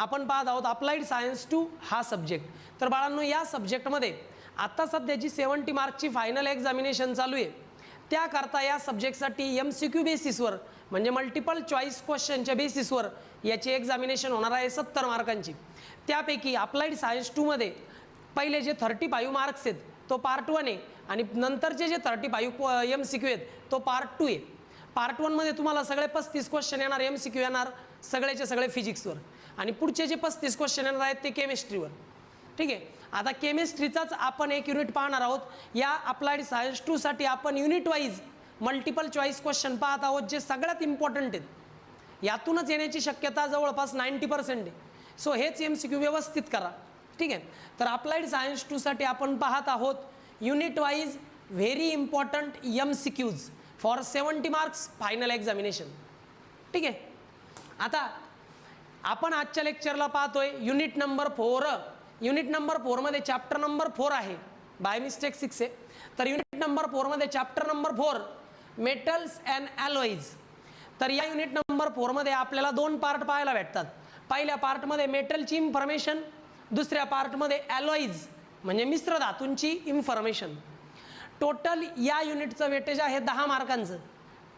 आपण पाहत आहोत अप्लाइड सायन्स 2 हा सब्जेक्ट. तर बाळांनो, या सब्जेक्टमध्ये आता सध्याची 70 मार्कची फायनल एक्झामिनेशन चालू आहे. त्याकरता या सब्जेक्टसाठी MCQ बेसिसवर म्हणजे मल्टिपल चॉईस क्वेश्चनच्या बेसिसवर याची एक्झामिनेशन होणार आहे 70 मार्कांची. त्यापैकी अप्लाइड सायन्स 2 मध्ये पहिले जे 35 मार्क्स आहेत तो पार्ट 1 आहे आणि नंतरचे जे 35 MCQ आहेत तो पार्ट 2 आहे. पार्ट 1 मध्ये तुम्हाला सगळे 35 क्वेश्चन येणार, MCQ येणार सगळेचे सगळे फिजिक्सवर, आणि पुढचे जे 35 क्वेश्चन येणार आहेत ते केमिस्ट्रीवर. ठीक आहे. आता केमिस्ट्रीचाच आपण एक युनिट पाहणार आहोत. या अप्लाइड सायन्स 2 साठी आपण unit wise multiple choice question पाहत आहोत जे सगळ्यात इम्पॉर्टंट आहेत. यातूनच येण्याची शक्यता जवळपास 90% आहे. सो हेच MCQ व्यवस्थित करा. ठीक आहे. तर अप्लाइड सायन्स 2 साठी आपण पाहत आहोत unit wise very important MCQs for 70 marks final examination. ठीक आहे. आता आपण आजच्या लेक्चरला पाहतोय युनिट नंबर 4. युनिट नंबर 4 मध्ये चॅप्टर नंबर 4 आहे, बाय मिस्टेक 6 आहे. तर युनिट नंबर 4 मध्ये chapter number 4 metals and alloys. तर या युनिट नंबर 4 मध्ये आपल्याला 2 पार्ट पाहायला भेटतात. पहिल्या पार्टमध्ये मेटलची इन्फॉर्मेशन, दुसऱ्या पार्टमध्ये ॲलॉईज म्हणजे मिश्र धातूंची इन्फॉर्मेशन. टोटल या युनिटचं वेटेज आहे 10 मार्कांचं,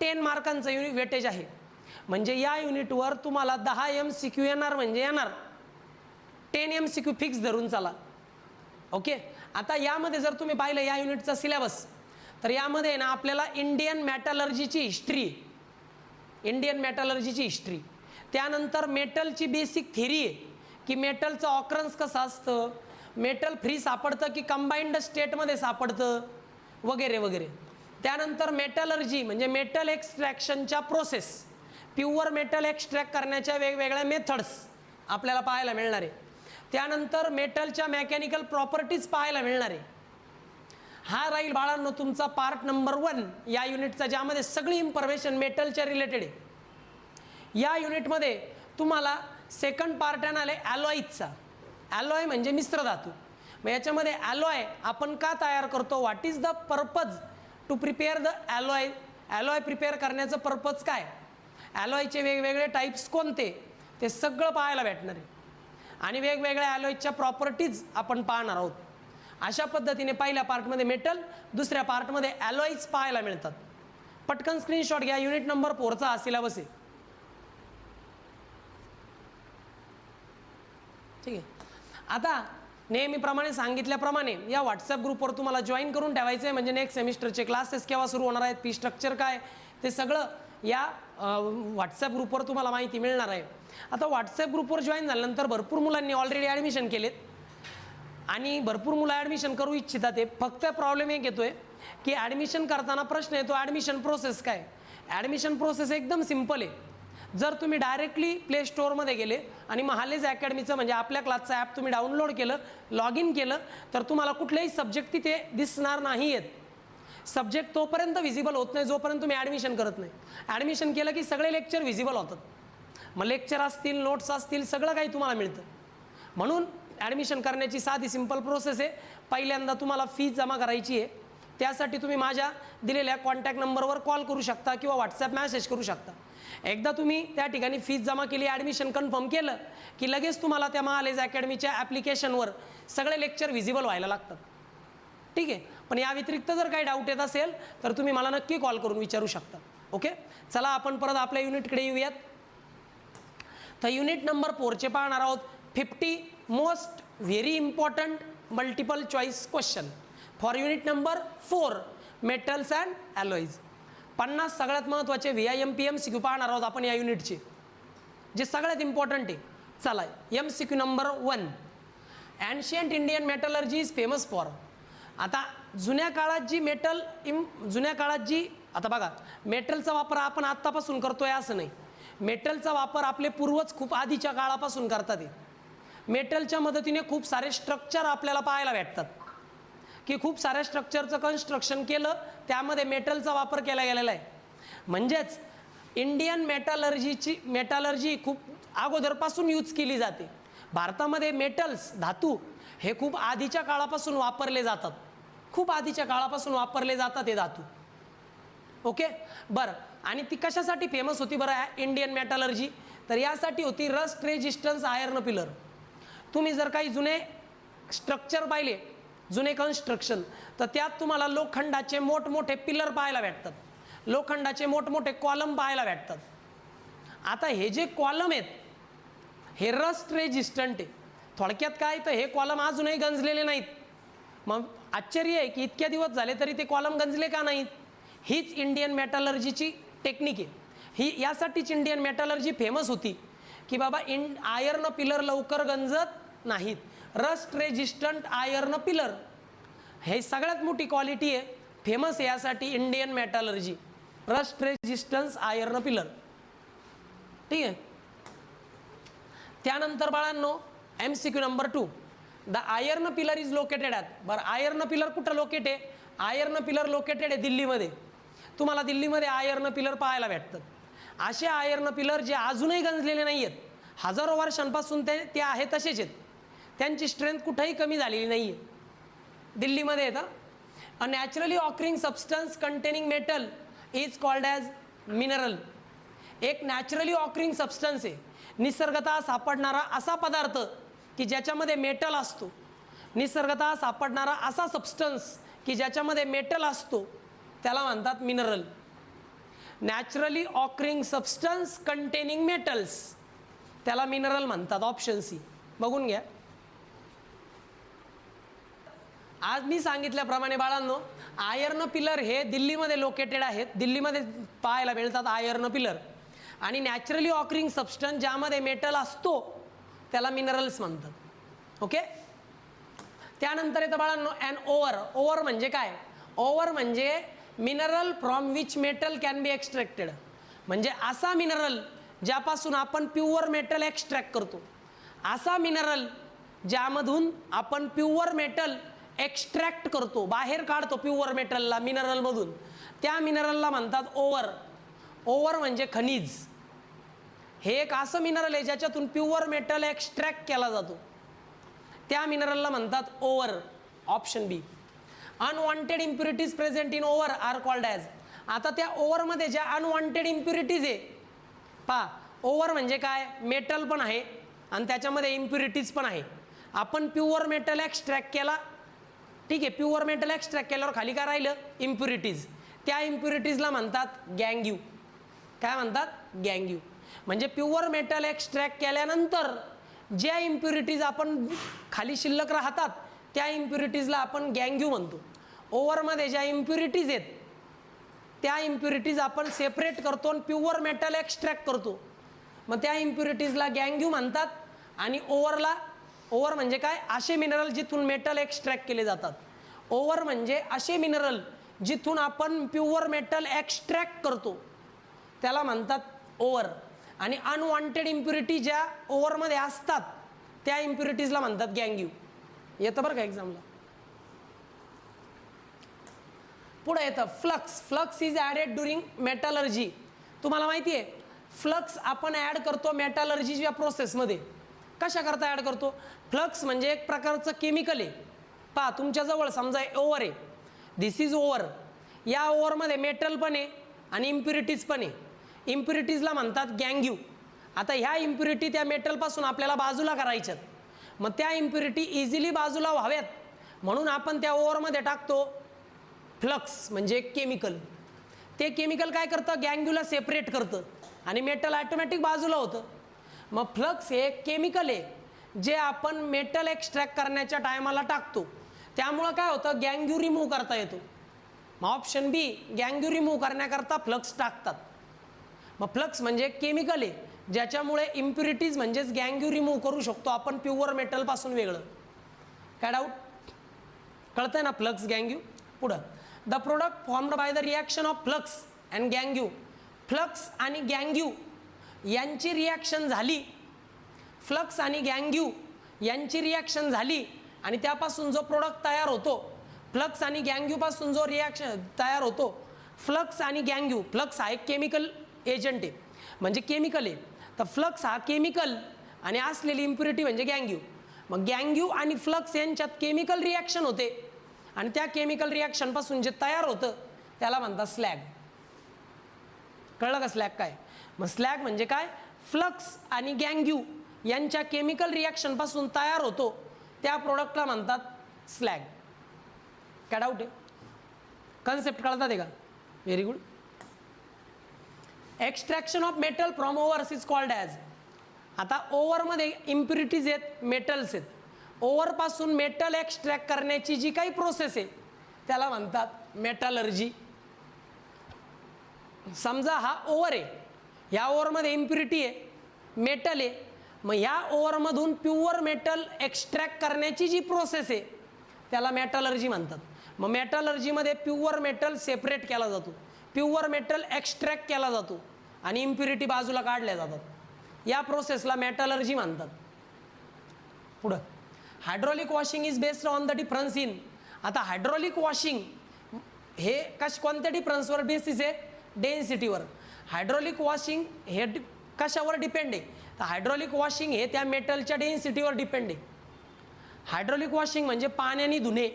10 मार्कांचं वेटेज आहे. म्हणजे या युनिटवर तुम्हाला 10 MCQ येणार म्हणजे येणार, 10 MCQ फिक्स धरून चला. ओके. आता यामध्ये जर तुम्ही पाहिलं या युनिटचा सिलेबस, तर यामध्ये ना आपल्याला इंडियन मेटलर्जीची हिस्ट्री, इंडियन मेटलर्जीची हिस्ट्री, त्यानंतर मेटलची बेसिक थेरी आहे की मेटलचं ऑकरन्स कसं असतं, मेटल फ्री सापडतं की कंबाइंड स्टेटमध्ये सापडतं वगैरे वगैरे. त्यानंतर मेटलर्जी म्हणजे मेटल एक्स्ट्रॅक्शनच्या प्रोसेस, प्युअर मेटल एक्स्ट्रॅक्ट करण्याच्या वेगवेगळ्या मेथड्स आपल्याला पाहायला मिळणार आहे. त्यानंतर मेटलच्या मेकॅनिकल प्रॉपर्टीज पाहायला मिळणार आहे. हा राहील बाळांनो तुमचा पार्ट नंबर 1 या युनिटचा, ज्यामध्ये सगळी इन्फॉर्मेशन मेटलच्या रिलेटेड आहे. या युनिटमध्ये तुम्हाला सेकंड पार्ट येणार आहे ॲलॉईजचा. ॲलॉय म्हणजे मिश्र धातू. मग याच्यामध्ये ॲलॉय आपण का तयार करतो, what is the purpose to prepare the alloy, alloy prepare करण्याचं पर्पज काय, ॲलॉयचे वेगवेगळे टाईप्स कोणते, ते सगळं पाहायला भेटणार आहे. आणि वेगवेगळ्या ॲलॉयच्या प्रॉपर्टीज आपण पाहणार आहोत. अशा पद्धतीने पहिल्या पार्टमध्ये मेटल, दुसऱ्या पार्टमध्ये ॲलॉईज पाहायला मिळतात. पटकन स्क्रीनशॉट घ्या. युनिट नंबर 4चा हा सिलेबस आहे. ठीक आहे. आता नेहमीप्रमाणे सांगितल्याप्रमाणे या व्हॉट्सअप ग्रुपवर तुम्हाला जॉईन करून ठेवायचं आहे, म्हणजे नेक्स्ट सेमिस्टरचे क्लासेस केव्हा सुरू होणार आहेत, फी स्ट्रक्चर काय, ते सगळं या व्हॉट्सअप ग्रुपवर तुम्हाला माहिती मिळणार आहे. आता व्हॉट्सअप ग्रुपवर जॉईन झाल्यानंतर भरपूर मुलांनी ऑलरेडी ॲडमिशन केलेत आणि भरपूर मुलं ॲडमिशन करू इच्छितात. ते फक्त प्रॉब्लेम एक येतो आहे की ॲडमिशन करताना प्रश्न येतो ॲडमिशन प्रोसेस काय. ॲडमिशन प्रोसेस एकदम सिम्पल आहे. जर तुम्ही डायरेक्टली प्ले स्टोअरमध्ये गेले आणि महालेज अकॅडमीचं म्हणजे आपल्या क्लासचं ॲप तुम्ही डाउनलोड केलं, लॉग इन केलं, तर तुम्हाला कुठलेही सब्जेक्ट तिथे दिसणार नाही आहेत. सब्जेक्ट तोपर्यंत व्हिजिबल होत नाही जोपर्यंत तुम्ही ॲडमिशन करत नाही. ॲडमिशन केलं की सगळे लेक्चर व्हिजिबल होतात. मग लेक्चर असतील, नोट्स असतील, सगळं काही तुम्हाला मिळतं. म्हणून ॲडमिशन करण्याची साधी सिंपल प्रोसेस आहे. पहिल्यांदा तुम्हाला फीज जमा करायची आहे. त्यासाठी तुम्ही माझ्या दिलेल्या कॉन्टॅक्ट नंबरवर कॉल करू शकता किंवा व्हॉट्सॲप मॅसेज करू शकता. एकदा तुम्ही त्या ठिकाणी फीज जमा केली, ॲडमिशन कन्फर्म केलं की लगेच तुम्हाला त्या महालेज अकॅडमीच्या ॲप्लिकेशनवर सगळे लेक्चर व्हिजिबल व्हायला लागतात. ठीक आहे. पण या व्यतिरिक्त जर काही डाऊट येत असेल तर तुम्ही मला नक्की कॉल करून विचारू शकता. ओके. चला आपण परत आपल्या युनिटकडे येऊयात. तर युनिट नंबर 4चे पाहणार आहोत 50 most very important multiple choice question for unit number 4 metals and alloys. 50 सगळ्यात महत्त्वाचे VIMP MCQ पाहणार आहोत आपण या युनिटचे, जे सगळ्यात इम्पॉर्टंट आहे. चला MCQ number 1, ancient Indian metallurgy is famous for. आता जुन्या काळात जी आता बघा, मेटलचा वापर आपण आत्तापासून करतोय असं नाही. मेटलचा वापर आपले पूर्वज खूप आधीच्या काळापासून करतात. मेटलच्या मदतीने खूप सारे स्ट्रक्चर आपल्याला पाहायला भेटतात की खूप साऱ्या स्ट्रक्चरचं कन्स्ट्रक्शन केलं, त्यामध्ये मेटलचा वापर केला गेलेला आहे. म्हणजेच इंडियन मेटलर्जी खूप अगोदरपासून यूज केली जाते. भारतामध्ये मेटल्स धातू हे खूप आधीच्या काळापासून वापरले जातात, खूप आधीच्या काळापासून वापरले जातात हे धातू. ओके. बरं, आणि ती कशासाठी फेमस होती बरं इंडियन मेटलर्जी, तर यासाठी होती रस्ट रेजिस्टन्स आयर्न पिलर. तुम्ही जर काही जुने स्ट्रक्चर पाहिले, जुने कन्स्ट्रक्शन, तर त्यात तुम्हाला लोखंडाचे मोठमोठे पिलर पाहायला भेटतात, लोखंडाचे मोठमोठे कॉलम पाहायला भेटतात. आता हे जे कॉलम आहेत हे रस्ट रेजिस्टंट आहे. थोडक्यात काय, तर हे कॉलम अजूनही गंजलेले नाहीत. मग आश्चर्य आहे की इतक्या दिवस झाले तरी ते कॉलम गंजले का नाहीत. हीच इंडियन मेटलर्जीची टेक्निक आहे. ही यासाठीच इंडियन मेटलर्जी फेमस होती की बाबा आयर्न पिलर लवकर गंजत नाहीत. रस्ट रेजिस्टंट आयर्न पिलर हे सगळ्यात मोठी क्वालिटी आहे, फेमस आहे यासाठी Indian metallurgy, rust resistance iron pillar. ठीक आहे. त्यानंतर बाळांनो MCQ number 2, the iron pillar is located at. बरं, आयर्न पिलर कुठं लोकेट आहे? आयर्न पिलर लोकेटेड आहे दिल्लीमध्ये. तुम्हाला दिल्लीमध्ये आयर्न पिलर पाहायला भेटतात. असे आयर्न पिलर जे अजूनही गंजलेले नाही आहेत, हजारो वर्षांपासून ते आहे तसेच आहेत, त्यांची स्ट्रेंथ कुठेही कमी झालेली नाही आहे, दिल्लीमध्ये येतं. A naturally occurring substance containing metal is called as mineral. एक नॅचरली ऑकरिंग सबस्टन्स आहे, निसर्गतः सापडणारा असा पदार्थ की ज्याच्यामध्ये मेटल असतो, निसर्गतः सापडणारा असा सबस्टन्स की ज्याच्यामध्ये मेटल असतो, त्याला म्हणतात mineral. Naturally occurring substance containing metals, त्याला मिनरल म्हणतात. ऑप्शन सी बघून घ्या. आज मी सांगितल्याप्रमाणे बाळांनो, आयर्न पिलर हे दिल्लीमध्ये लोकेटेड आहेत, दिल्लीमध्ये पाहायला मिळतात आयर्न पिलर. आणि नॅचरली ऑकरिंग सबस्टन्स ज्यामध्ये मेटल असतो त्याला मिनरल्स म्हणतात. ओके. त्यानंतर येतं बाळांनो ॲन ओवर. ओवर म्हणजे काय? ओवर म्हणजे mineral from which metal can be extracted. म्हणजे असा मिनरल ज्यापासून आपण प्युअर मेटल एक्स्ट्रॅक्ट करतो, असा मिनरल ज्यामधून आपण प्युअर मेटल एक्स्ट्रॅक्ट करतो, बाहेर काढतो प्युअर मेटलला मिनरलमधून, त्या मिनरलला म्हणतात ओवर. ओवर म्हणजे खनिज. हे एक असं मिनरल आहे ज्याच्यातून प्युअर मेटल एक्स्ट्रॅक्ट केला जातो, त्या मिनरलला म्हणतात ore. Option B. Unwanted impurities present in ore are called as. आता त्या ओव्हरमध्ये ज्या अनवॉन्टेड इम्प्युरिटीज आहे, पहा ओव्हर म्हणजे काय, मेटल पण आहे आणि त्याच्यामध्ये इम्प्युरिटीज पण आहे. आपण प्युअर मेटल एक्स्ट्रॅक्ट केला, ठीक आहे, प्युअर मेटल एक्स्ट्रॅक्ट केल्यावर खाली काय राहिलं, इम्प्युरिटीज. त्या इम्प्युरिटीजला म्हणतात गँग्यू. काय म्हणतात? गँग्यू. म्हणजे प्युअर मेटल एक्स्ट्रॅक्ट केल्यानंतर ज्या इम्प्युरिटीज आपण खाली शिल्लक राहतात त्या इम्प्युरिटीजला आपण गँग्यू म्हणतो. ओव्हरमध्ये ज्या इम्प्युरिटीज आहेत त्या इम्प्युरिटीज आपण सेपरेट करतो आणि प्युअर मेटल एक्स्ट्रॅक्ट करतो, मग त्या इम्प्युरिटीजला गँग्यू म्हणतात. आणि ओव्हरला, ओव्हर म्हणजे काय, असे मिनरल जिथून मेटल एक्स्ट्रॅक्ट केले जातात. ओव्हर म्हणजे असे मिनरल जिथून आपण प्युअर मेटल एक्स्ट्रॅक्ट करतो त्याला म्हणतात ओव्हर. आणि अनवॉन्टेड इम्प्युरिटी ज्या ओव्हरमध्ये असतात त्या इम्प्युरिटीजला म्हणतात गँग्यू. येतं बरं का एक्झामला. पुढे येतं flux. Flux is added during metallurgy. तुम्हाला माहिती आहे फ्लक्स आपण ॲड करतो मेटलर्जीच्या प्रोसेसमध्ये. कशा करता ॲड करतो? फ्लक्स म्हणजे एक प्रकारचं केमिकल आहे. पहा तुमच्याजवळ समजा ओव्हर आहे, दिस इज ओव्हर. या ओव्हरमध्ये मेटल पण आहे आणि इम्प्युरिटीज पण आहे. इम्प्युरिटीजला म्हणतात गँग्यू. आता ह्या इम्प्युरिटी त्या मेटलपासून आपल्याला बाजूला करायच्यात, मग त्या इम्प्युरिटी इझिली बाजूला व्हाव्यात म्हणून आपण त्या ओव्हरमध्ये टाकतो फ्लक्स म्हणजे एक केमिकल. ते केमिकल काय करतं, गँग्यूला सेपरेट करतं आणि मेटल ॲटोमॅटिक बाजूला होतं. मग फ्लक्स हे एक केमिकल आहे जे आपण मेटल एक्स्ट्रॅक्ट करण्याच्या टायमाला टाकतो, त्यामुळं काय होतं, गँग्यू रिमूव्ह करता येतो. मग ऑप्शन बी, गँग्यू रिमूव्ह करण्याकरता फ्लक्स टाकतात. मग फ्लक्स म्हणजे एक केमिकल आहे ज्याच्यामुळे इम्प्युरिटीज म्हणजेच गँग्यू रिमूव्ह करू शकतो आपण प्युअर मेटलपासून वेगळं. काय डाऊट? कळतंय ना फ्लक्स गँग्यू? पुढं the product formed by the reaction of flux and गँग्यू. फ्लक्स आणि गँग्यू यांची रिॲक्शन झाली, फ्लक्स आणि गँग्यू यांची रिॲक्शन झाली आणि त्यापासून जो प्रोडक्ट तयार होतो, फ्लक्स आणि गँग्यूपासून जो रिॲक्शन तयार होतो, फ्लक्स आणि गँग्यू, फ्लक्स हा एक केमिकल एजंट आहे म्हणजे केमिकल आहे, तर फ्लक्स हा केमिकल आणि असलेली इम्प्युरिटी म्हणजे गँग्यू. मग गँग्यू आणि फ्लक्स यांच्यात केमिकल रिॲक्शन होते आणि त्या केमिकल रिॲक्शनपासून जे तयार होतं त्याला म्हणतात स्लॅग. कळलं का स्लॅग काय? मग स्लॅग म्हणजे काय, फ्लक्स आणि गँग्यू यांच्या केमिकल रिॲक्शनपासून तयार होतो त्या प्रोडक्टला म्हणतात स्लॅग. काय डाऊट आहे? कन्सेप्ट कळतात आहे का? Very good. Extraction of metal from overs is called as. आता ओव्हरमध्ये इम्प्युरिटीज आहेत, मेटल्स आहेत. ओव्हरपासून मेटल एक्स्ट्रॅक्ट करण्याची जी काही प्रोसेस आहे त्याला म्हणतात मेटलर्जी. समजा हा ओव्हर आहे, ह्या ओव्हरमध्ये इम्प्युरिटी आहे, मेटल आहे. मग ह्या ओव्हरमधून प्युअर मेटल एक्स्ट्रॅक्ट करण्याची जी प्रोसेस आहे त्याला मेटलर्जी म्हणतात. मग मेटलर्जीमध्ये प्युअर मेटल सेपरेट केला जातो, प्युअर मेटल एक्स्ट्रॅक्ट केला जातो आणि इम्प्युरिटी बाजूला काढल्या जातात. या प्रोसेसला मेटलर्जी म्हणतात. पुढं hydraulic washing is based on the difference in. आता हायड्रॉलिक वॉशिंग हे कोणत्या डिफरन्सवर बेसिस आहे? डेन्सिटीवर. हायड्रॉलिक वॉशिंग हे कशावर डिपेंड आहे? तर हायड्रॉलिक वॉशिंग हे त्या मेटलच्या डेन्सिटीवर डिपेंड आहे. हायड्रॉलिक वॉशिंग म्हणजे पाण्याने धुणे.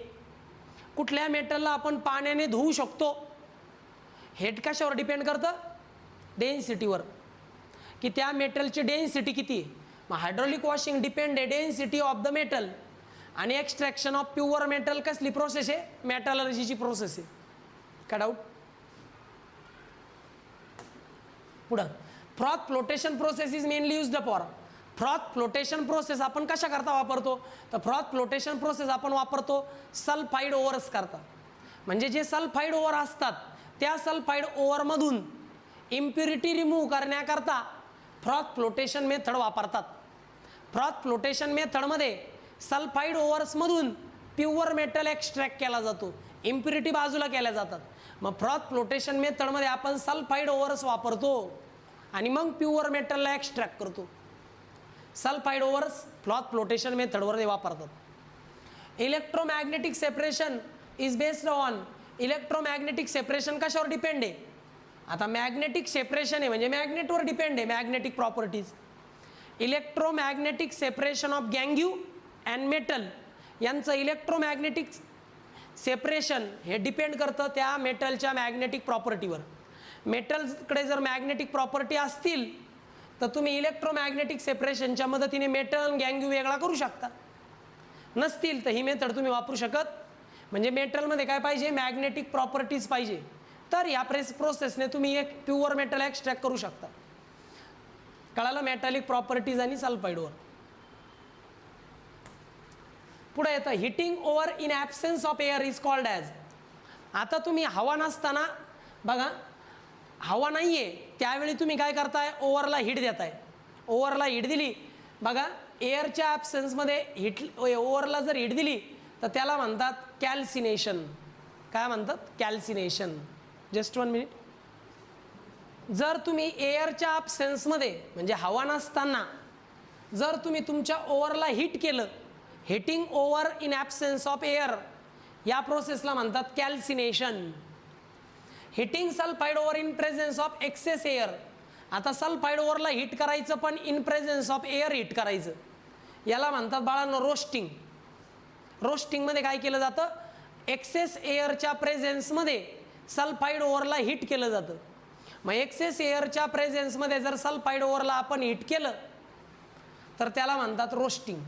कुठल्या मेटलला आपण पाण्याने धुवू शकतो हे कशावर डिपेंड करतं? डेन्सिटीवर, की त्या मेटलची डेन्सिटी किती आहे. मग हायड्रॉलिक वॉशिंग डिपेंड आहे डेन्सिटी ऑफ द मेटल. आणि एक्स्ट्रॅक्शन ऑफ प्युअर मेटल कसली प्रोसेस आहे? मेटलर्जीची प्रोसेस आहे. का डाऊट? पुढं froth flotation process is mainly used for. Froth flotation process आपण कशा करता वापरतो? तर फ्रॉथ फ्लोटेशन प्रोसेस आपण वापरतो सल्फाईड ओव्हर्स करता. म्हणजे जे सल्फाईड ओव्हर असतात त्या सल्फाईड ओव्हरमधून इम्प्युरिटी रिमूव्ह करण्याकरता फ्रॉथ फ्लोटेशन मेथड वापरतात. फ्रॉथ फ्लोटेशन मेथडमध्ये सल्फाईड ओव्हर्समधून प्युअर मेटल एक्स्ट्रॅक्ट केला जातो, इम्प्युरिटी बाजूला केल्या जातात. मग फ्रॉथ फ्लोटेशन मेथडमध्ये आपण सल्फाईड ओव्हर्स वापरतो आणि मग प्युअर मेटलला एक्स्ट्रॅक्ट करतो. सल्फाईड ओव्हर्स फ्रॉथ फ्लोटेशन मेथडवर वापरतात. Electromagnetic separation is based on. Electromagnetic separation कशावर डिपेंड आहे? आता मॅग्नेटिक सेपरेशन आहे म्हणजे मॅग्नेटवर डिपेंड आहे, magnetic properties. Electromagnetic separation of गँग्यू अँड मेटल यांचं इलेक्ट्रोमॅग्नेटिक सेपरेशन हे डिपेंड करतं त्या मेटलच्या मॅग्नेटिक प्रॉपर्टीवर. मेटलकडे जर मॅग्नेटिक प्रॉपर्टी असतील तर तुम्ही इलेक्ट्रोमॅग्नेटिक सेपरेशनच्या मदतीने मेटल आणि गँग्यू वेगळा करू शकता. नसतील तर ही मेथड तुम्ही वापरू शकत. म्हणजे मेटलमध्ये काय पाहिजे? मॅग्नेटिक प्रॉपर्टीज पाहिजे. तर या प्रोसेसने तुम्ही एक प्युअर मेटल एक्स्ट्रॅक्ट करू शकता. कळालं? मेटॅलिक प्रॉपर्टीज आणि सल्फाईडवर. पुढे येतं heating ore in absence of air is called as. आता तुम्ही हवा नसताना बघा, हवा नाही आहे त्यावेळी तुम्ही काय करताय? ओव्हरला हीट देताय. ओव्हरला हीट दिली बघा, एअरच्या ॲब्सेन्समध्ये ओव्हरला जर हीट दिली तर त्याला म्हणतात कॅल्सिनेशन. काय म्हणतात? कॅल्सिनेशन. Just 1 minute. जर तुम्ही एअरच्या ॲब्सेन्समध्ये म्हणजे हवा नसताना जर तुम्ही तुमच्या ओव्हरला हीट केलं, heating ore in absence of air, या प्रोसेसला म्हणतात calcination. Heating sulphide ore in presence of excess air. आता सल्फाईड ओव्हरला हीट करायचं पण in presence of air heat करायचं, याला म्हणतात बाळांनो रोस्टिंग. रोस्टिंगमध्ये काय केलं जातं? एक्सेस एअरच्या प्रेझेन्समध्ये सल्फाईड ओव्हरला हीट केलं जातं. मग एक्सेस एअरच्या प्रेझेन्समध्ये जर सल्फाईड ओव्हरला आपण हीट केलं तर त्याला म्हणतात रोस्टिंग.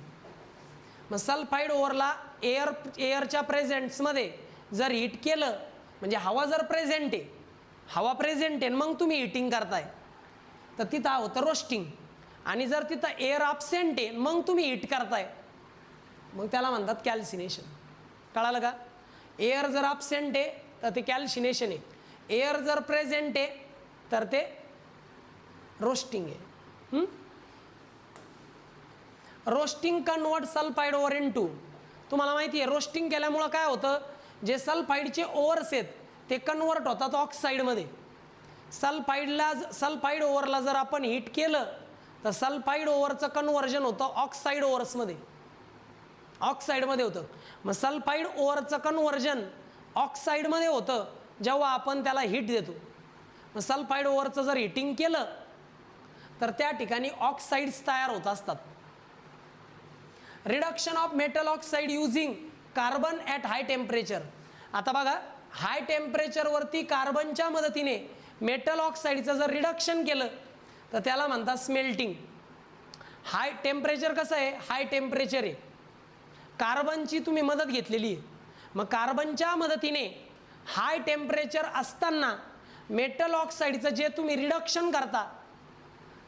मग सल्फाईड ओव्हरला एअरच्या प्रेझेंट्समध्ये जर हीट केलं म्हणजे हवा जर प्रेझेंट आहे, हवा प्रेझेंट आहे मग तुम्ही हिटिंग करताय तर तिथं होतं रोस्टिंग. आणि जर तिथं एअर ॲब्सेंट आहे मग तुम्ही हीट करताय मग त्याला म्हणतात कॅल्सिनेशन. कळालं का? एअर जर ॲब्सेंट आहे तर ते कॅल्सिनेशन आहे, एअर जर प्रेझेंट आहे तर ते रोस्टिंग आहे. Roasting convert sulphide over into. तुम्हाला माहिती आहे रोस्टिंग केल्यामुळं काय होतं? जे सल्फाईडचे ओव्हर्स आहेत ते कन्वर्ट होतात ऑक्साईडमध्ये. सल्फाईड ओव्हरला जर आपण हीट केलं तर सल्फाईड ओव्हरचं कन्व्हर्जन होतं ऑक्साईड ओव्हर्समध्ये, ऑक्साईडमध्ये होतं. मग सल्फाईड ओव्हरचं कन्व्हर्जन ऑक्साईडमध्ये होतं जेव्हा आपण त्याला हीट देतो. मग सल्फाईड ओव्हरचं जर हिटिंग केलं तर त्या ठिकाणी ऑक्साईड्स तयार होत असतात. Reduction of metal oxide using carbon at high temperature. आता बघा, हाय टेम्परेचरवरती कार्बनच्या मदतीने मेटल ऑक्साईडचं जर रिडक्शन केलं तर त्याला म्हणतात स्मेल्टिंग. हाय टेम्परेचर कसं आहे, हाय टेम्परेचर आहे, कार्बनची तुम्ही मदत घेतलेली आहे, मग कार्बनच्या मदतीने हाय टेम्परेचर असताना मेटल ऑक्साईडचं जे तुम्ही रिडक्शन करता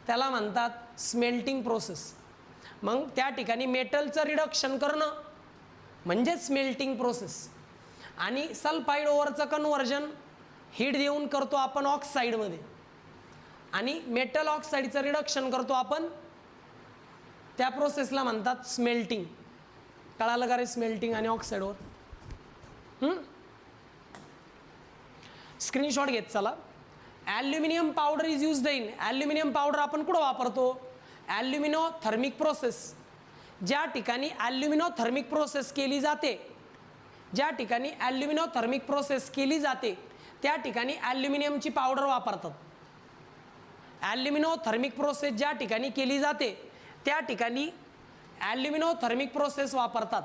त्याला म्हणतात स्मेल्टिंग प्रोसेस. मग त्या ठिकाणी मेटलचं रिडक्शन करणं म्हणजे स्मेल्टिंग प्रोसेस. आणि सल्फाईड ओव्हरचं कन्व्हर्जन हीट देऊन करतो आपण ऑक्साईडमध्ये, आणि मेटल ऑक्साईडचं रिडक्शन करतो आपण, त्या प्रोसेसला म्हणतात स्मेल्टिंग. कळालं का रे स्मेल्टिंग आणि ऑक्साईडवर? स्क्रीनशॉट घेत चला. Aluminium powder is used in, aluminium powder आपण कुठं वापरतो, ॲल्युमिनोथर्मिक प्रोसेस. ज्या ठिकाणी ॲल्युमिनोथर्मिक प्रोसेस केली जाते, ज्या ठिकाणी ॲल्युमिनोथर्मिक प्रोसेस केली जाते त्या ठिकाणी ॲल्युमिनियमची पावडर वापरतात. ॲल्युमिनोथर्मिक प्रोसेस ज्या ठिकाणी केली जाते त्या ठिकाणी ॲल्युमिनोथर्मिक प्रोसेस वापरतात.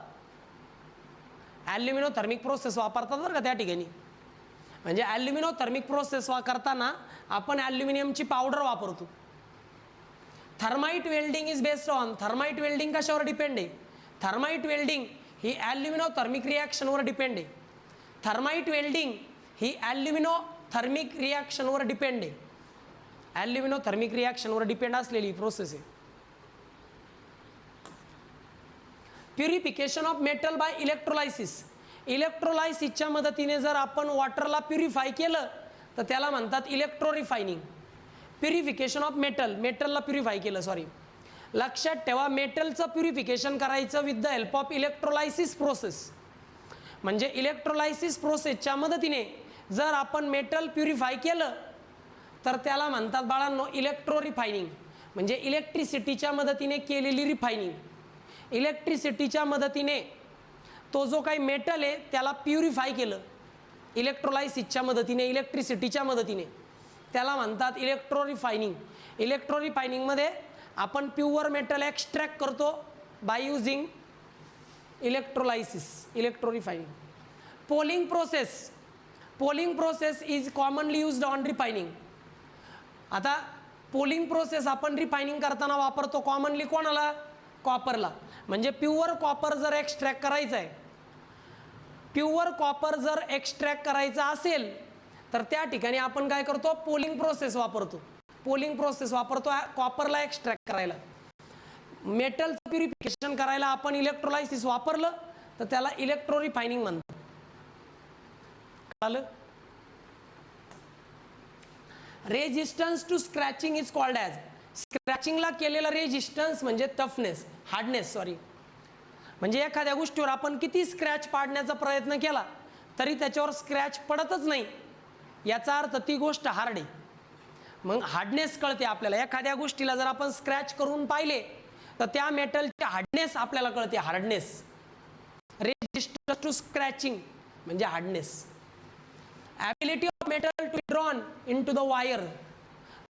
ॲल्युमिनोथर्मिक प्रोसेस वापरतात बरं का त्या ठिकाणी. म्हणजे ॲल्युमिनोथर्मिक प्रोसेस करताना आपण ॲल्युमिनियमची पावडर वापरतो. Thermite welding is based on, thermite welding कशावर डिपेंड आहे, थर्माइट वेल्डिंग ही ॲल्युमिनोथर्मिक रिॲक्शनवर डिपेंड आहे. थर्माइट वेल्डिंग ही ॲल्युमिनोथर्मिक रिॲक्शनवर डिपेंड आहे, ॲल्युमिनोथर्मिक रिॲक्शनवर डिपेंड असलेली प्रोसेस आहे. Purification of metal by electrolysis, इलेक्ट्रोलायसिसच्या मदतीने जर आपण वॉटरला प्युरिफाय केलं तर त्याला म्हणतात electro refining. Purification of metal, मेटलला प्युरिफाय केलं, सॉरी, लक्षात ठेवा मेटलचं प्युरिफिकेशन करायचं with the help of electrolysis process. म्हणजे इलेक्ट्रोलायसिस प्रोसेसच्या मदतीने जर आपण मेटल प्युरिफाय केलं तर त्याला म्हणतात बाळांनो इलेक्ट्रो रिफायनिंग. म्हणजे इलेक्ट्रिसिटीच्या मदतीने केलेली रिफायनिंग. इलेक्ट्रिसिटीच्या मदतीने तो जो काही मेटल आहे त्याला प्युरिफाय केलं इलेक्ट्रोलायसिसच्या मदतीने, इलेक्ट्रिसिटीच्या मदतीने, त्याला म्हणतात इलेक्ट्रो रिफायनिंग. इलेक्ट्रो रिफायनिंगमध्ये आपण प्युअर मेटल एक्स्ट्रॅक्ट करतो by using electrolysis, electro refining. Polling process, polling process is commonly used on refining. आता पोलिंग प्रोसेस आपण रिफायनिंग करताना वापरतो कॉमनली कोणाला, कॉपरला. म्हणजे प्युअर कॉपर जर एक्स्ट्रॅक्ट करायचं आहे, प्युअर कॉपर जर एक्स्ट्रॅक्ट करायचं असेल तर त्या ठिकाणी आपण काय करतो, पोलिंग प्रोसेस वापरतो. पोलिंग प्रोसेस वापरतो कॉपरला एक्स्ट्रॅक्ट करायला. मेटलचं प्युरिफिकेशन करायला आपण इलेक्ट्रोलायसिस वापरलं तर त्याला इलेक्ट्रो रिफायनिंग म्हणतात. कळलं? Resistance to scratching is called as, स्क्रॅचिंगला केलेला रेजिस्टन्स म्हणजे टफनेस, हार्डनेस, सॉरी. म्हणजे एखाद्या गोष्टीवर आपण किती स्क्रॅच पाडण्याचा प्रयत्न केला तरी त्याच्यावर स्क्रॅच पडतच नाही, याचा अर्थ ती गोष्ट हार्ड आहे. मग हार्डनेस कळते आपल्याला. एखाद्या गोष्टीला जर आपण स्क्रॅच करून पाहिले तर त्या मेटलची हार्डनेस आपल्याला कळते, हार्डनेस. रेजिस्टन्स टू स्क्रॅचिंग म्हणजे hardness. Ability of metal to drawn into the wire,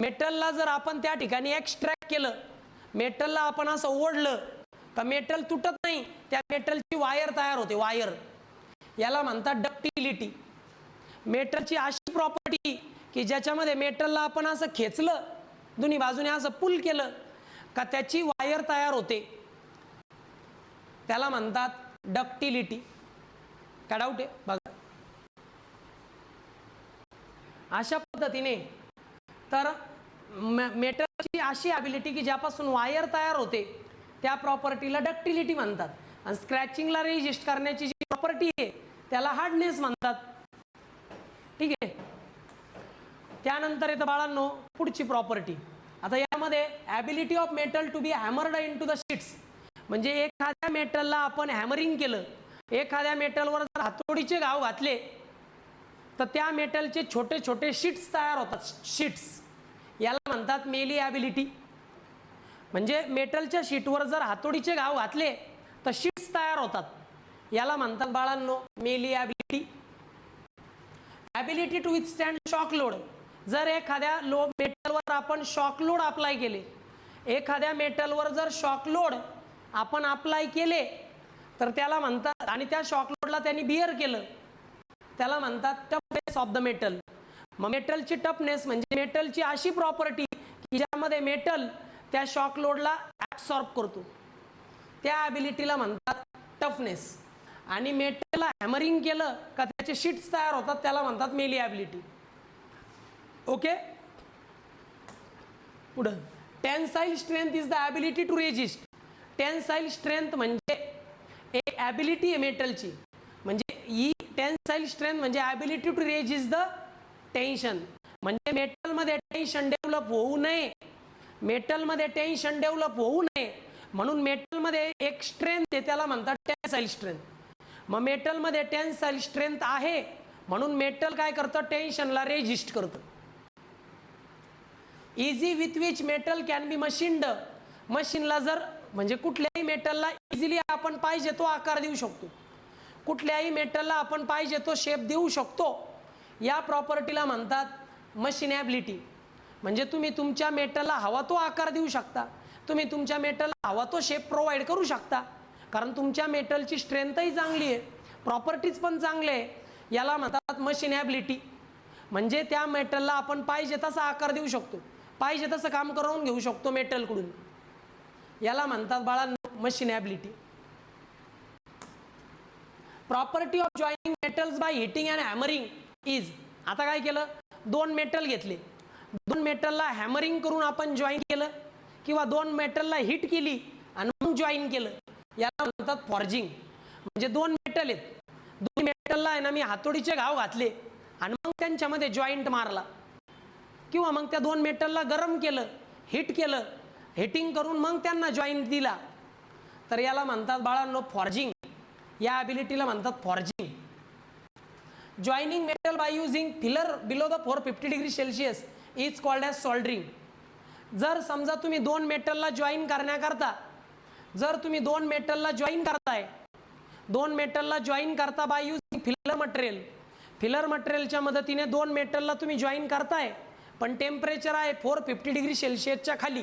मेटलला जर आपण त्या ठिकाणी एक्स्ट्रॅक्ट केलं, मेटलला आपण असं ओढलं तर मेटल तुटत नाही, त्या मेटलची वायर तयार होते, वायर. याला म्हणतात डक्टिलिटी. मेटलची अशी प्रॉपर्टी की ज्याच्यामध्ये मेटलला आपण असं खेचलं, दोन्ही बाजूने असं पुल केलं का त्याची वायर तयार होते, त्याला म्हणतात डक्टिलिटी. काय डाऊट आहे बघा. अशा पद्धतीने तर मेटलची अशी ॲबिलिटी की ज्यापासून वायर तयार होते त्या प्रॉपर्टीला डक्टिलिटी म्हणतात. आणि स्क्रॅचिंगला रेजिस्ट करण्याची जी प्रॉपर्टी आहे त्याला हार्डनेस म्हणतात. ठीक आहे. त्यानंतर येतं बाळांनो पुढची प्रॉपर्टी. आता यामध्ये ability of metal to be hammered into the sheets, म्हणजे एखाद्या मेटलला आपण हॅमरिंग केलं, एखाद्या मेटलवर जर हातोडीचे घाव घातले तर त्या मेटलचे छोटे छोटे शीट्स तयार होतात, शीट्स. याला म्हणतात मेलिॲबिलिटी. म्हणजे मेटलच्या शीटवर जर हातोडीचे घाव घातले तर शीट्स तयार होतात, याला म्हणतात बाळांनो मेलिॲबिलिटी. Ability to withstand shock load, जर एखाद्या मेटलवर आपण शॉक लोड अप्लाय केले, एखाद्या मेटलवर जर शॉक लोड आपण अप्लाय केले तर त्याला म्हणतात, आणि त्या शॉक लोडला त्यांनी बिअर केलं, त्याला म्हणतात टफनेस ऑफ द मेटल. मग मेटलची टफनेस म्हणजे मेटलची अशी प्रॉपर्टी की ज्यामध्ये मेटल त्या शॉक लोडला ॲब्सॉर्ब करतो, त्या ॲबिलिटीला म्हणतात टफनेस. आणि मेटलला हॅमरिंग केलं का त्याचे शीट्स तयार होतात, त्याला म्हणतात मेलिएबिलिटी. ओके, पुढं tensile strength is the ability to resist. Tensile strength म्हणजे एक ॲबिलिटी आहे मेटलची, म्हणजे ही टेन्साईल स्ट्रेंथ म्हणजे ability to resist the tension. म्हणजे मेटलमध्ये टेन्शन डेव्हलप होऊ नये, मेटलमध्ये टेन्शन डेव्हलप होऊ नये म्हणून मेटलमध्ये एक स्ट्रेंथ आहे, त्याला म्हणतात टेन्साईल स्ट्रेंथ. मग मेटलमध्ये टेन्साईल स्ट्रेंथ आहे म्हणून मेटल काय करतं, टेन्शनला रेजिस्ट करतं. Easy with which metal can be machined. मशीनला जर म्हणजे कुठल्याही मेटलला इझिली आपण पाहिजे तो आकार देऊ शकतो, कुठल्याही मेटलला आपण पाहिजे तो शेप देऊ शकतो. या प्रॉपर्टीला म्हणतात मशीनॅबिलिटी. म्हणजे तुम्ही तुमच्या मेटलला हवा तो आकार देऊ शकता, तुम्ही तुमच्या मेटलला हवा तो शेप प्रोव्हाइड करू शकता, कारण तुमच्या मेटलची स्ट्रेंथही चांगली आहे, प्रॉपर्टीज पण चांगले आहे. याला म्हणतात मशीनॅबिलिटी. म्हणजे त्या मेटलला आपण पाहिजे तसा आकार देऊ शकतो, पाहिजे तसं काम करून घेऊ शकतो मेटलकडून. याला म्हणतात बाळांनो machinability. Property of joining metals by heating and hammering is. आता काय केलं, दोन मेटल घेतले, दोन मेटलला हॅमरिंग करून आपण जॉईन केलं किंवा दोन मेटलला हिट केली आणि मग जॉईन केलं, याला म्हणतात फॉर्जिंग. म्हणजे दोन मेटल आहेत, दोन मेटलला आहे ना मी हातोडीचे घाव घातले आणि मग त्यांच्यामध्ये जॉईंट मारला, किंवा मग त्या दोन मेटलला गरम केलं, हिट केलं, हिटिंग करून मग त्यांना जॉईंट दिला, तर याला म्हणतात बाळांनो फॉर्जिंग. या ॲबिलिटीला म्हणतात forging. Joining metal by using filler below the 450 degree Celsius is called as soldering. जर समजा तुम्ही दोन मेटलला जॉईन करण्याकरता, जर तुम्ही दोन मेटलला जॉईन करताय, दोन मेटलला जॉईन करता by using filler material, filler मटेरियलच्या मदतीने दोन मेटलला तुम्ही जॉईन करताय, पण टेम्परेचर आहे 450 डिग्री सेल्सिअसच्या खाली,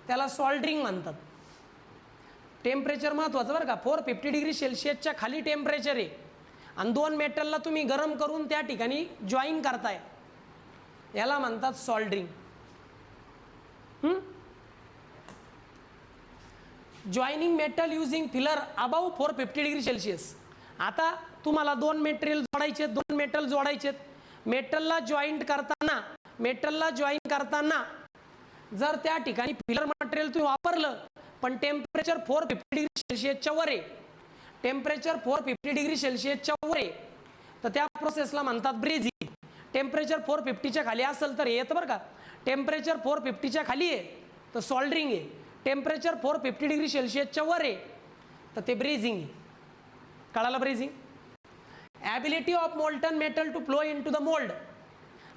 त्याला सॉल्डरिंग म्हणतात. टेम्परेचर महत्त्वाचं बरं का, 450 डिग्री सेल्सिअसच्या खाली टेम्परेचर आहे आणि दोन मेटलला तुम्ही गरम करून त्या ठिकाणी जॉईन करताय, याला म्हणतात soldering. Joining metal using filler above 450 degree Celsius. आता तुम्हाला दोन मटेरियल जोडायचे, दोन मेटल जोडायचे, मेटलला जॉईंट करताना, मेटलला जॉईन करताना जर त्या ठिकाणी फिलर मटेरियल तुम्ही वापरलं पण टेम्परेचर 450 डिग्री सेल्सिअसच्या वर आहे, टेम्परेचर 450 डिग्री सेल्सिअसच्या वर आहे, तर त्या प्रोसेसला म्हणतात ब्रेझिंग. टेम्परेचर 450च्या खाली असेल तर येतं बरं का, टेम्परेचर 450च्या खाली आहे तर सॉल्डरिंग आहे, टेम्परेचर 450 डिग्री सेल्सिअसच्या वर आहे तर ते ब्रेझिंग आहे. कळालं brazing. Ability of molten metal to flow into the mould.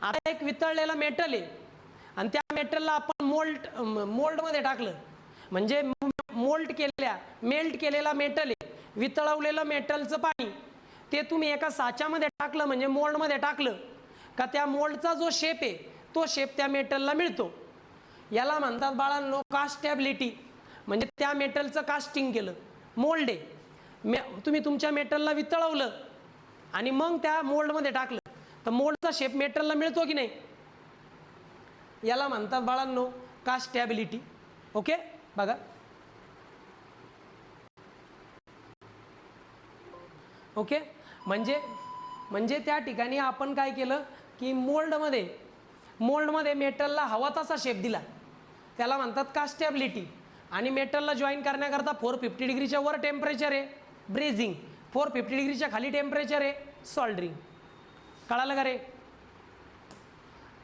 आता एक वितळलेला मेटल आहे आणि त्या मेटलला आपण मोल्डमध्ये टाकलं, म्हणजे मोल्ड केलेल्या मेल्ट केलेला मेटल आहे, वितळवलेलं मेटलचं पाणी ते तुम्ही एका साच्यामध्ये टाकलं, म्हणजे मोल्डमध्ये टाकलं का त्या मोल्डचा जो शेप आहे तो शेप त्या मेटलला मिळतो. याला म्हणतात बाळांनो कास्टॅबिलिटी. म्हणजे त्या मेटलचं कास्टिंग केलं, मोल्ड आहे, तुम्ही तुमच्या मेटलला वितळवलं आणि मग त्या मोल्डमध्ये टाकलं तर मोल्डचा शेप मेटलला मिळतो की नाही, याला म्हणतात बाळांनो कास्टॅबिलिटी. ओके, बघा ओके. म्हणजे त्या ठिकाणी आपण काय केलं की मोल्डमध्ये मेटलला हवा तसा शेप दिला, त्याला म्हणतात कास्टॅबिलिटी. आणि मेटलला जॉईन करण्याकरता 450 डिग्रीच्या वर टेम्परेचर आहे ब्रेझिंग, 450 डिग्रीच्या खाली टेम्परेचर आहे सॉल्डरिंग. कळालं का रे.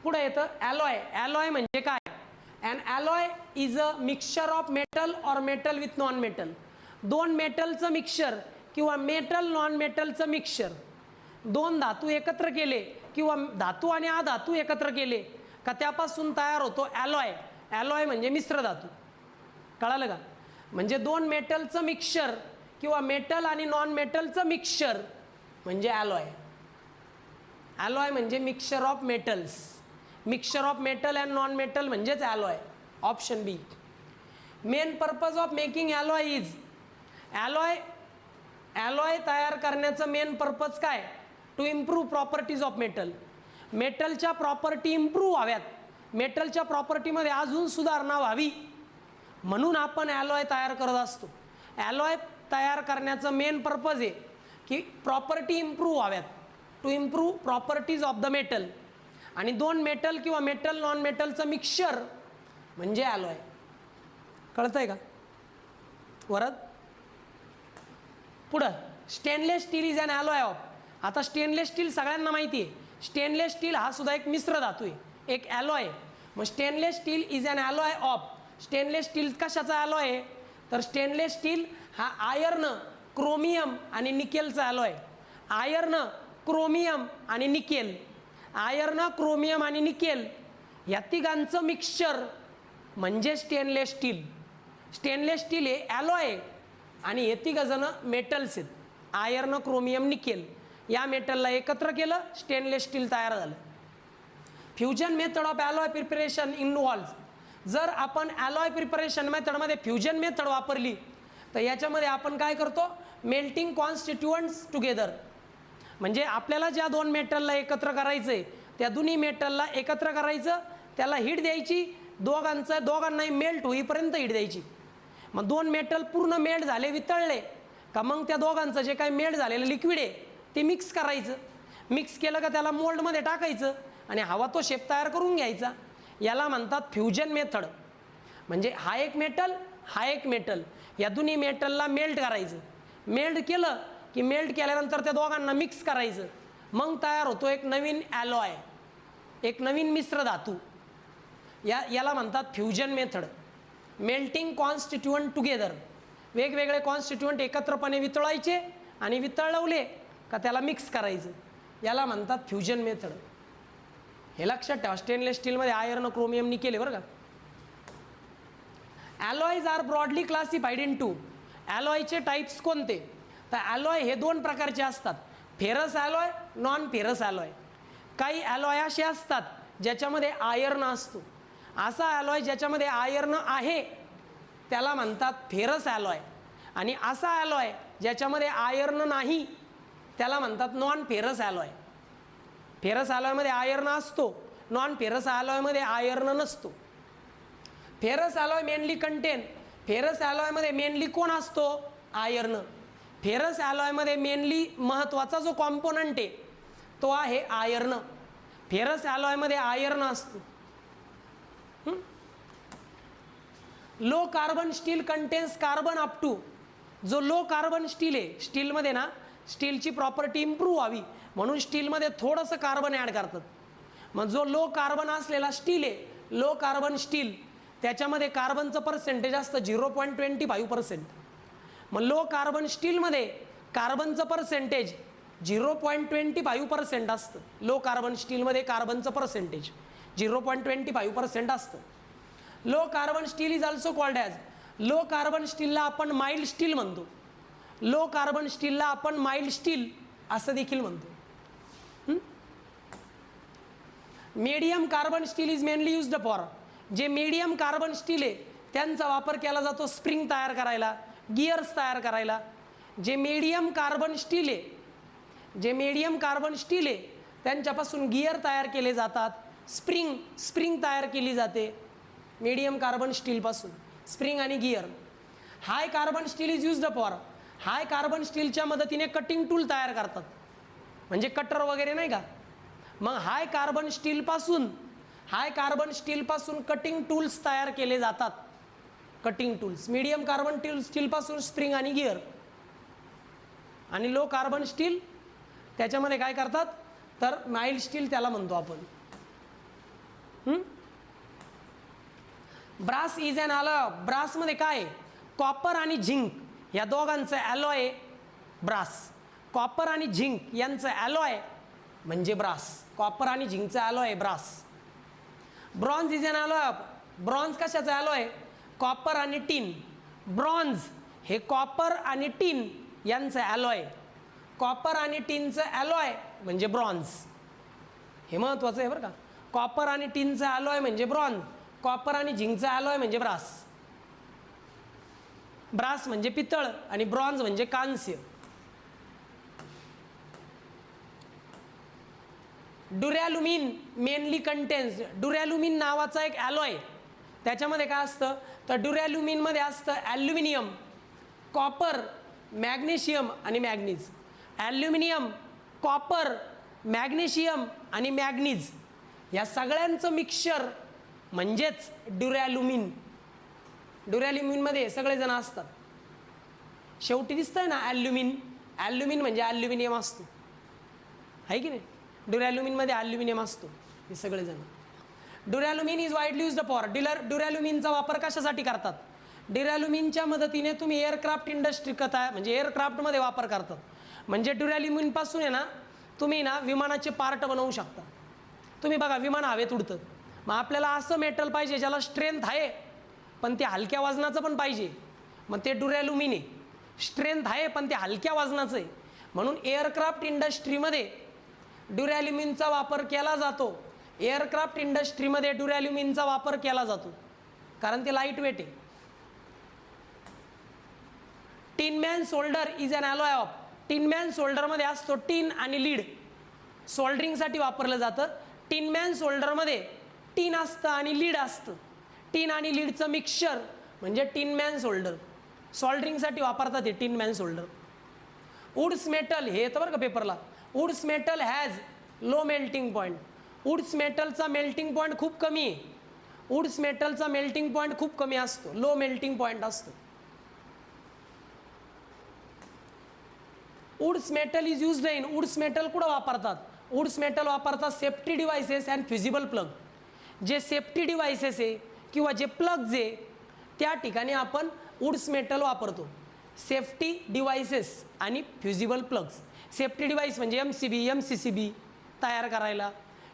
पुढे येतं ॲलॉय. ॲलॉय म्हणजे काय, and ॲलॉय is a mixture of metal or metal with non metal. दोन मेटलचं मिक्सचर किंवा मेटल नॉन मेटलचं मिक्सचर, दोन धातू एकत्र केले किंवा धातू आणि अधातू एकत्र केले का त्यापासून तयार होतो ॲलॉय. ॲलॉय म्हणजे मिश्र धातू. कळालं का. म्हणजे दोन मेटलचं मिक्सचर किंवा मेटल आणि नॉन मेटलचं मिक्सचर म्हणजे ॲलॉय. ॲलॉय म्हणजे mixture of metals, mixture of metal and non metal म्हणजेच alloy. Option B. Main purpose of making alloy is. Alloy तयार करण्याचं मेन पर्पज काय, to improve properties of metal. मेटलच्या property improve व्हाव्यात मेटलच्या प्रॉपर्टीमध्ये अजून सुधारणा व्हावी म्हणून आपण ॲलॉय तयार करत असतो. ॲलॉय तयार करण्याचं मेन पर्पज आहे की प्रॉपर्टी इम्प्रूव्ह व्हाव्यात, to improve properties of the metal. आणि दोन मेटल किंवा मेटल नॉन मेटलचं मिक्सचर म्हणजे ॲलॉय. कळतंय का? वरद पुढं stainless steel is an alloy of. आता स्टेनलेस स्टील सगळ्यांना माहिती आहे, स्टेनलेस स्टील हा सुद्धा एक मिश्र धातू आहे, एक ॲलॉय आहे. मग stainless steel is an alloy of. Stainless steel कशाचा ॲलॉय आहे? तर स्टेनलेस स्टील हा आयर्न, क्रोमियम आणि निकेलचा ॲलॉय. आयर्न, क्रोमियम आणि निकेल, आयर्न, क्रोमियम आणि निकेल या तिघांचं मिक्सचर म्हणजे स्टेनलेस स्टील. स्टेनलेस स्टील हे ॲलॉय आहे आणि हे तिघजण मेटल्स आहेत, आयर्न, क्रोमियम, निकेल. या मेटलला एकत्र केलं, स्टेनलेस स्टील तयार झालं. Fusion method of alloy preparation involves. जर आपण ॲलॉय प्रिपरेशन मेथडमध्ये फ्युजन मेथड वापरली तर याच्यामध्ये आपण काय करतो? Melting constituents together. म्हणजे आपल्याला ज्या दोन मेटलला एकत्र करायचं आहे त्या दोन्ही मेटलला एकत्र करायचं, त्याला हीट द्यायची, दोघांनाही मेल्ट होईपर्यंत हीट द्यायची. मग दोन मेटल पूर्ण मेल्ट झाले, वितळले का मग त्या दोघांचं जे काही मेल्ट झालेलं लिक्विड आहे ते मिक्स करायचं. मिक्स केलं का त्याला मोल्डमध्ये टाकायचं आणि हवा तो शेप तयार करून घ्यायचा. याला म्हणतात फ्युजन मेथड. म्हणजे हा एक मेटल, हा एक मेटल, या दोन्ही मेटलला मेल्ट करायचं. मेल्ट केलं की मेल्ट केल्यानंतर त्या दोघांना मिक्स करायचं, मग तयार होतो एक नवीन ॲलॉय, एक नवीन मिश्र धातू. याला म्हणतात fusion method. Melting constituent together. वेगवेगळे कॉन्स्टिट्युएंट एकत्रपणे वितळायचे आणि वितळवले का त्याला मिक्स करायचं, याला म्हणतात फ्युजन मेथड. हे लक्षात ठेवा. स्टेनलेस स्टीलमध्ये आयर्न, क्रोमियम, निकेल आहे बरं का. Alloys are broadly classified in two. ॲलॉयचे टाईप्स कोणते? तर ॲलॉय हे दोन प्रकारचे असतात, ferrous alloy, non ferrous alloy. काही ॲलॉय असे असतात ज्याच्यामध्ये आयर्न असतो. असा ॲलॉय ज्याच्यामध्ये आयर्न आहे त्याला म्हणतात फेरस ॲलॉय. आणि असा ॲलॉय ज्याच्यामध्ये आयर्न नाही त्याला म्हणतात नॉन फेरस ॲलॉय. फेरस ॲलॉयमध्ये आयर्न असतो, नॉन फेरस ॲलॉयमध्ये आयर्न नसतो. Ferrous alloy mainly contain. Ferrous ॲलॉयमध्ये मेनली कोण असतो? आयर्न. फेरस ॲलॉयमध्ये मेनली महत्त्वाचा जो कॉम्पोनंट आहे तो आहे आयर्न. फेरस ॲलॉयमध्ये आयर्न असतो. Low carbon steel contains carbon up to. जो लो कार्बन स्टील आहे, स्टीलमध्ये ना स्टीलची प्रॉपर्टी इम्प्रूव्ह व्हावी म्हणून स्टीलमध्ये थोडंसं कार्बन ॲड करतात. मग जो लो कार्बन असलेला स्टील आहे, लो कार्बन स्टील, त्याच्यामध्ये कार्बनचं पर्सेंटेज असतं 0.25%. मग लो कार्बन स्टीलमध्ये कार्बनचं पर्सेंटेज 0.25% असतं. लो कार्बन स्टीलमध्ये कार्बनचं पर्सेंटेज 0.25% असतं. Low carbon steel is also called as. Low carbon स्टीलला आपण माइल्ड स्टील म्हणतो. लो कार्बन स्टीलला आपण माइल्ड स्टील असं देखील म्हणतो. Medium carbon steel is mainly used for. जे मीडियम कार्बन स्टील आहे त्यांचा वापर केला जातो स्प्रिंग तयार करायला, गिअर्स तयार करायला. जे मीडियम कार्बन स्टील आहे, जे मीडियम कार्बन स्टील आहे त्यांच्यापासून गिअर तयार केले जातात, स्प्रिंग तयार केली जाते मीडियम कार्बन स्टीलपासून, स्प्रिंग आणि gear. High carbon steel is used for. High carbon स्टीलच्या मदतीने कटिंग टूल तयार करतात, म्हणजे कटर वगैरे नाही का. मग हाय कार्बन स्टीलपासून कटिंग टूल्स तयार केले जातात. Cutting tools. मीडियम कार्बन स्टीलपासून स्प्रिंग आणि गिअर. आणि लो कार्बन स्टील त्याच्यामध्ये काय करतात तर माइल्ड स्टील त्याला म्हणतो आपण. Brass is an ॲलॉय. ब्रासमध्ये काय? कॉपर आणि झिंक या दोघांचं ॲलॉय आहे ब्रास. कॉपर आणि झिंक यांचं ॲलॉय म्हणजे ब्रास. कॉपर आणि झिंकचं ॲलॉय आहे brass. Bronze is an alloy. Bronze कशाचं ॲलॉय? कॉपर आणि टिन. ब्रॉन्झ हे कॉपर आणि टिन यांचं ॲलॉय. कॉपर आणि टिनचं ॲलॉय म्हणजे ब्रॉन्झ. हे महत्त्वाचं आहे बरं का. कॉपर आणि टिनचं ॲलॉय म्हणजे ब्रॉन्झ, कॉपर आणि झिंकचं ॲलॉय म्हणजे ब्रास. ब्रास म्हणजे पितळ आणि ब्रॉन्झ म्हणजे कांस्य. ड्युरॅल्युमिन मेनली कंटेन्स, ड्युरॅल्युमिन नावाचा एक ॲलॉय, त्याच्यामध्ये काय असतं तर ड्युरॅल्युमिनमध्ये असतं ॲल्युमिनियम, कॉपर, मॅग्नेशियम आणि मॅग्नीज. ॲल्युमिनियम, कॉपर, मॅग्नेशियम आणि मॅग्नीज या सगळ्यांचं मिक्सचर म्हणजेच ड्युरॅल्युमिन. ड्युरॅल्युमिनमध्ये सगळेजण असतात. शेवटी दिसतंय ना ॲल्युमिन, ॲल्युमिन म्हणजे ॲल्युमिनियम असतो, आहे की नाही. ड्युरॅल्युमिनमध्ये ॲल्युमिनियम असतो हे सगळेजण. ड्युरॅल्युमिन इज वाईडली युज्ड फॉर, ड्युरॅल्युमिनचा वापर कशासाठी करतात? ड्युरॅल्युमिनच्या मदतीने तुम्ही एअरक्राफ्ट इंडस्ट्री म्हणजे एअरक्राफ्टमध्ये वापर करतात. म्हणजे ड्युरॅल्युमिनपासून आहे ना तुम्ही ना विमानाचे पार्ट बनवू शकता. तुम्ही बघा विमान हवेत उडतं, मग आपल्याला असं मेटल पाहिजे ज्याला स्ट्रेंथ आहे पण ते हलक्या वजनाचं पण पाहिजे, मग ते ड्युरॅल्युमिन आहे. स्ट्रेंथ आहे पण ते हलक्या वजनाचं आहे, म्हणून एअरक्राफ्ट इंडस्ट्रीमध्ये ड्युरॅल्युमिनचा वापर केला जातो. एअरक्राफ्ट इंडस्ट्रीमध्ये ड्युरॅल्युमिनचा वापर केला जातो कारण ते लाईट वेट आहे. Tinman solder is an alloy of, tinman सोल्डरमध्ये असतो टिन आणि लीड, सोल्डरिंगसाठी वापरलं जातं. टिनमॅन सोल्डरमध्ये टिन असतं आणि लीड असतं. टिन आणि लीडचं मिक्सचर म्हणजे टिनमॅन सोल्डर. सोल्डरिंगसाठी वापरतात हे टिनमॅन सोल्डर. वुड्स मेटल हे येतं बरं का पेपरला. Wood's metal has low melting point. Wood's मेटलचा मेल्टिंग पॉईंट खूप कमी आहे. वुड्स मेटलचा मेल्टिंग पॉईंट खूप कमी असतो, लो मेल्टिंग पॉईंट असतो. Wood's metal is used in, Wood's metal कुठं वापरतात? वुड्स मेटल वापरतात safety devices and fusible plug. जे सेफ्टी डिव्हायसेस आहे किंवा जे प्लग्ज आहे त्या ठिकाणी आपण वुड्स मेटल वापरतो. सेफ्टी डिव्हायसेस आणि फ्युजिबल प्लग्स. सेफ्टी डिव्हाइस म्हणजे MCB, MCCB तयार करायला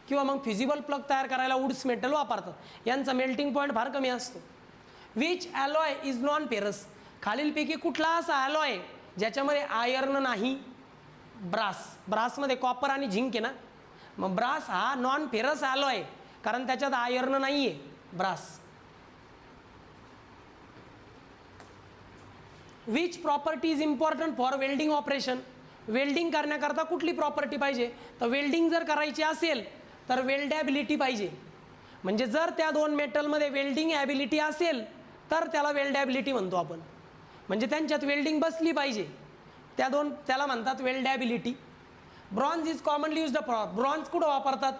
किंवा मग फ्युजिबल प्लग तयार करायला वुड्स मेटल वापरतात. यांचा मेल्टिंग पॉईंट फार कमी असतो. विच ॲलॉय इज नॉन फेरस, खालीलपैकी कुठला असा ॲलॉय ज्याच्यामध्ये आयर्न नाही? ब्रास. ब्रासमध्ये कॉपर आणि झिंक आहे ना, मग ब्रास हा नॉन फेरस ॲलॉय कारण त्याच्यात आयर्न नाही आहे. Brass. Which property is important for welding operation, welding करण्याकरता कुठली प्रॉपर्टी पाहिजे? तर वेल्डिंग जर करायची असेल तर वेल्डॅबिलिटी पाहिजे. म्हणजे जर त्या दोन मेटलमध्ये वेल्डिंग ॲबिलिटी असेल तर त्याला वेल्डॅबिलिटी म्हणतो आपण. म्हणजे त्यांच्यात वेल्डिंग बसली पाहिजे, त्याला म्हणतात weldability. Bronze is commonly used for, bronze कुठं वापरतात?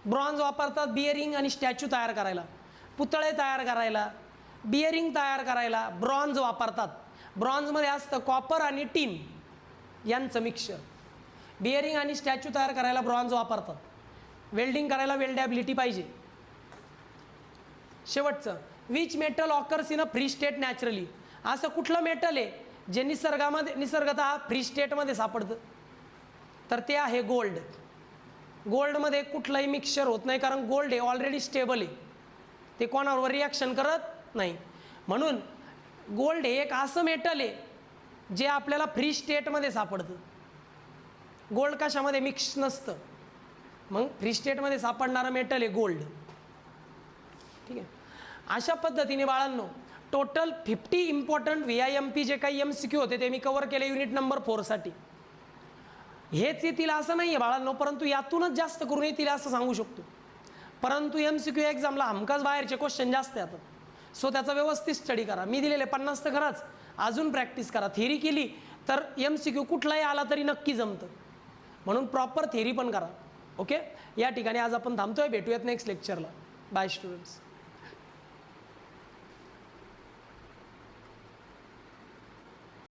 ब्रॉन्झ वापरतात बिअरिंग आणि स्टॅच्यू तयार करायला, पुतळे तयार करायला, बिअरिंग तयार करायला ब्रॉन्झ वापरतात. ब्रॉन्झमध्ये असतं कॉपर आणि टिन यांचं मिक्सचर. बिअरिंग आणि स्टॅच्यू तयार करायला ब्रॉन्झ वापरतात. वेल्डिंग करायला वेल्डॅबिलिटी पाहिजे. शेवटचं, which metal occurs in a free state naturally, असं कुठलं मेटल आहे जे निसर्गतः फ्री स्टेटमध्ये सापडतं? तर ते आहे गोल्ड. गोल्डमध्ये कुठलंही मिक्सचर होत नाही कारण गोल्ड हे ऑलरेडी स्टेबल आहे, ते कोणावर रिॲक्शन करत नाही. म्हणून गोल्ड हे एक असं मेटल आहे जे आपल्याला फ्री स्टेटमध्ये सापडतं. गोल्ड कशामध्ये मिक्स नसतं, मग फ्री स्टेटमध्ये सापडणारं मेटल आहे गोल्ड. ठीक आहे. अशा पद्धतीने बाळांनो टोटल 50 इम्पॉर्टंट VIMP जे काही MCQ होते ते मी कव्हर केले युनिट नंबर 4 साठी. हेच येतील असं नाही आहे बाळांनो, परंतु यातूनच जास्त करून येतील असं सांगू शकतो. परंतु MCQ एक्झामला हमखास बाहेरचे क्वेश्चन जास्त येतात. सो त्याचा व्यवस्थित स्टडी करा. मी दिलेले 50 तर खरंच, अजून प्रॅक्टिस करा. थेरी केली तर MCQ कुठलाही आला तरी नक्की जमतं, म्हणून प्रॉपर थेरी पण करा. ओके. या ठिकाणी आज आपण थांबतोय, भेटूयात नेक्स्ट लेक्चरला. By students.